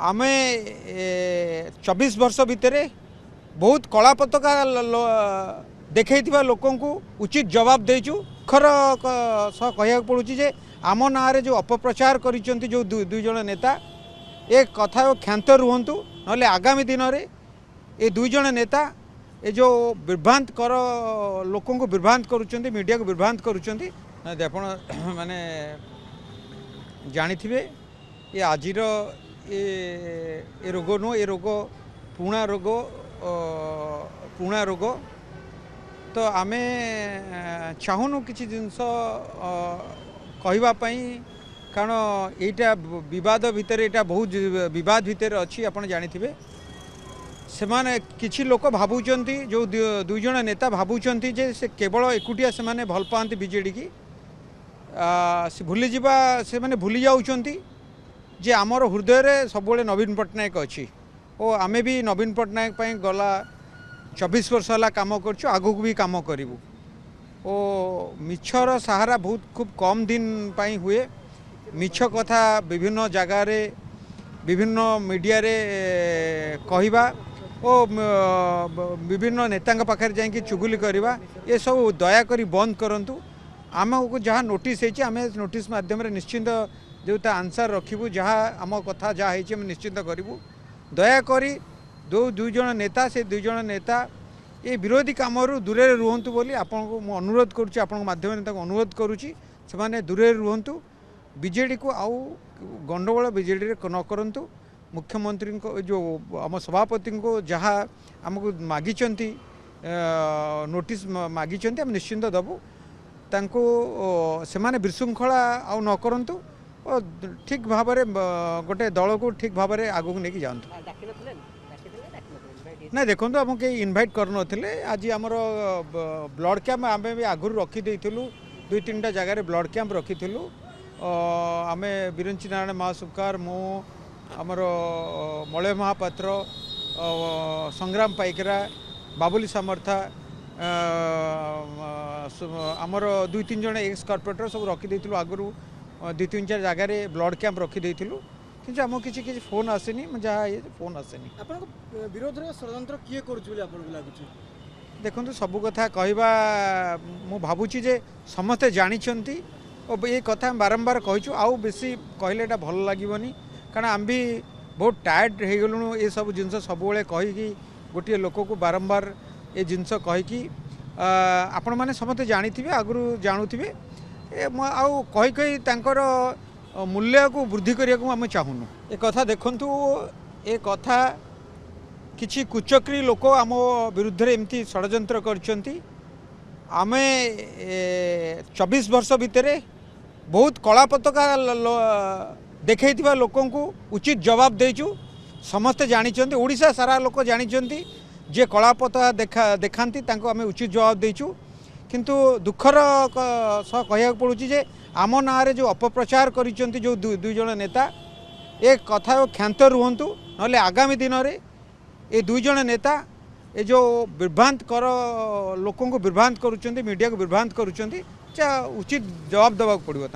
आमे 24 वर्ष भितर बहुत कला पताका देखा लोक उचित जवाब देचु। खर सह कह पड़ू जे आम ना जो अपप्रचार कर जो दुई जन नेता ए कथा क्षांत रुहतु ना आगामी दिन में ये दुई जन नेता ये जो बिभ्रांत कर लोक बिभ्रांत करुँच मीडिया को बिभ्रांत करुँच माने जानी थे ये आजिर ये रोग नु ये रोग पुणा रोग तो आमे चाहूनु किसी जिनस कहवाई कारण यहाँ विवाद भितर यहाँ बहुत विवाद भितर अच्छी आप जानी थे से माने किछि लोक भावुचंती जो दुई जन नेता भावुचंती जे से केवल एकुटिया से माने भल पाती बीजेडी की से भूली जावा से माने भूली जाउचंती जे आमर हृदय रे सबुले नवीन पट्टनायक अच्छी और आमे भी नवीन पट्टनायक पई गला 24 वर्ष है काम करछु आगु भी काम करूँ ओ मिछर सहारा बहुत खूब कम दिन पाई हुए मिछ कथा विभिन्न जगार विभिन्न मीडिया रे कहवा ओ विभिन्न नेता पाखे जाकि चुगुली करवा ये सब दयाकोरी बंद करूँ आमको जहाँ नोटिस आम नोटिस मध्यम निश्चिंत जो आंसर रखू जहाँ आम कथा जहाँ निश्चिंत करूँ दयाकोरी दुई जन नेता से दुई जन नेता ये विरोधी काम दूरे रुहतु बोली आपको मु अनुरोध करुँच आपण माध्यम अनुरोध करुँची से माने दूरे रुहतु बीजेडी को आउ गंडगोल बीजेडी न करंतु मुख्यमंत्री को जो आम सभापति को जहाँ आमको मागी नोटिस मागी आम निश्चिंत दबु तांको से माने विशृंखला आउ न करंतु और ठीक भाव गोटे दल को ठीक भाव आगू नहीं जातु ना देखो आम कहीं इनभाइट कर आज आमर ब्लड कैंप आम भी आगुरी रखीदे दुई तीन टा जगार ब्लड कैंप रखी आम बिरंची नारायण महासुबकार मु आमर मलय महापात्र संग्राम पाइकरा बाबुली सामर्था आमर दुई तीन जन एक्स कॉर्पोरेटर सब रखीदे आगुरी दुई तीन चार जगार ब्लड कैंप रखीदे कि आम किसी फोन आसेनी जहाँ ये फोन आसेनी विरोध षड्यंत्र किए लगुच देखो सब कथा कहवा मु भावुची जे समस्ते जानी और ये कथा बारंबार कहूँ आउ बेसी कहले भल लगे कारण आम भी बहुत टायर्ड हो गलु ये सब जिनस सब कहीकि गोटे लोक को बारंबार ये जिनस कहीकि आपण मैंने समस्ते जानी थे आगु जानुवे आउ कही तांकर मूल्य को वृद्धि करने को आम चाहूनु ए कथा देखंतु ए कथा किछि कुचक्री लोक आम विरुद्ध एमती षड्यंत्र करछंती आमे 24 वर्ष भितर बहुत कला पताका देखा लोक उचित जवाब देचु समस्ते जानी ओडिशा सारा लोक जानी जे कला पताका देखाती आम उचित जवाब देचु किंतु दुखर सह कह पड़ू जे आम ना जो अपप्रचार कर जो दुई जन नेता ए कथा क्षांत रुहतु ना आगामी दिन में ये दुई जन नेता ये जो बिभ्रांत कर लोक बिभ्रांत करुँच मीडिया को बिभ्रांत करुँच उचित जवाब देवाक पड़ो।